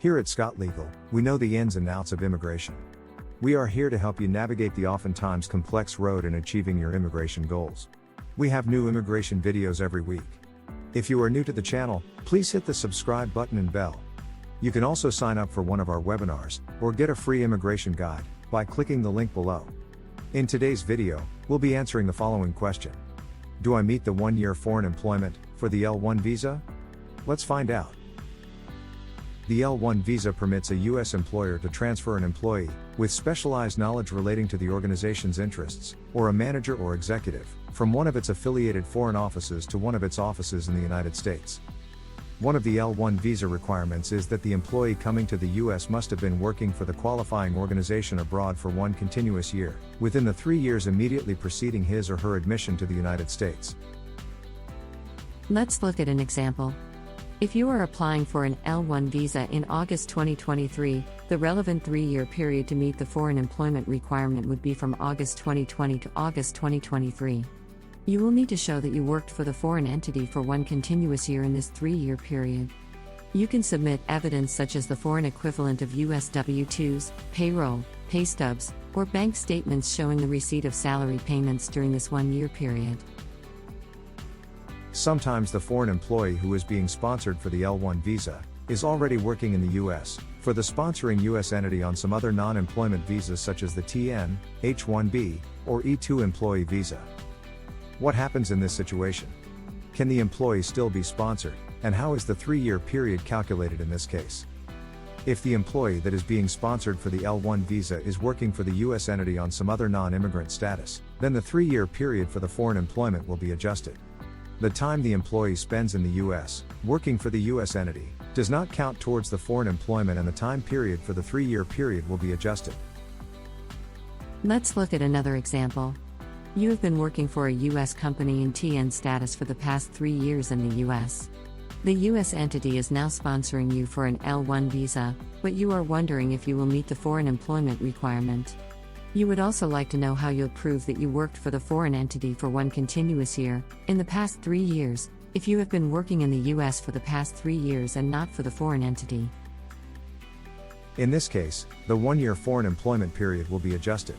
Here at Scott Legal, we know the ins and outs of immigration. We are here to help you navigate the oftentimes complex road in achieving your immigration goals. We have new immigration videos every week. If you are new to the channel, please hit the subscribe button and bell. You can also sign up for one of our webinars, or get a free immigration guide, by clicking the link below. In today's video, we'll be answering the following question. Do I meet the 1-year foreign employment for the L-1 visa? Let's find out. The L-1 visa permits a U.S. employer to transfer an employee, with specialized knowledge relating to the organization's interests, or a manager or executive, from one of its affiliated foreign offices to one of its offices in the United States. One of the L-1 visa requirements is that the employee coming to the U.S. must have been working for the qualifying organization abroad for one continuous year, within the 3 years immediately preceding his or her admission to the United States. Let's look at an example. If you are applying for an L-1 visa in August 2023, the relevant 3-year period to meet the foreign employment requirement would be from August 2020 to August 2023. You will need to show that you worked for the foreign entity for one continuous year in this 3-year period. You can submit evidence such as the foreign equivalent of U.S. W-2s, payroll, pay stubs, or bank statements showing the receipt of salary payments during this 1-year period. Sometimes the foreign employee who is being sponsored for the L-1 visa is already working in the U.S. for the sponsoring U.S. entity on some other non-employment visas such as the TN, H-1B, or E-2 employee visa. What happens in this situation? Can the employee still be sponsored, and how is the 3-year period calculated in this case? If the employee that is being sponsored for the L-1 visa is working for the U.S. entity on some other non-immigrant status, then the 3-year period for the foreign employment will be adjusted. The time the employee spends in the U.S., working for the U.S. entity, does not count towards the foreign employment, and the time period for the 3-year period will be adjusted. Let's look at another example. You have been working for a U.S. company in TN status for the past 3 years in the U.S. The U.S. entity is now sponsoring you for an L-1 visa, but you are wondering if you will meet the foreign employment requirement. You would also like to know how you'll prove that you worked for the foreign entity for one continuous year, in the past 3 years, if you have been working in the U.S. for the past 3 years and not for the foreign entity. In this case, the 1-year foreign employment period will be adjusted.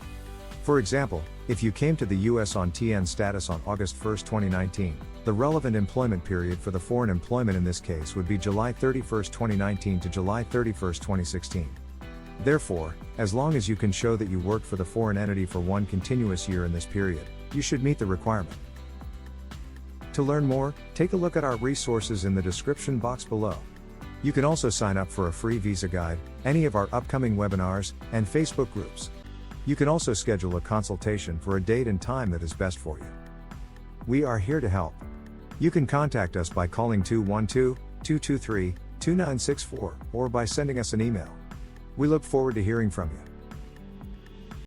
For example, if you came to the U.S. on TN status on August 1, 2019, the relevant employment period for the foreign employment in this case would be July 31, 2019 to July 31, 2016. Therefore, as long as you can show that you worked for the foreign entity for one continuous year in this period, you should meet the requirement. To learn more, take a look at our resources in the description box below. You can also sign up for a free visa guide, any of our upcoming webinars, and Facebook groups. You can also schedule a consultation for a date and time that is best for you. We are here to help. You can contact us by calling 212-223-2964 or by sending us an email. We look forward to hearing from you.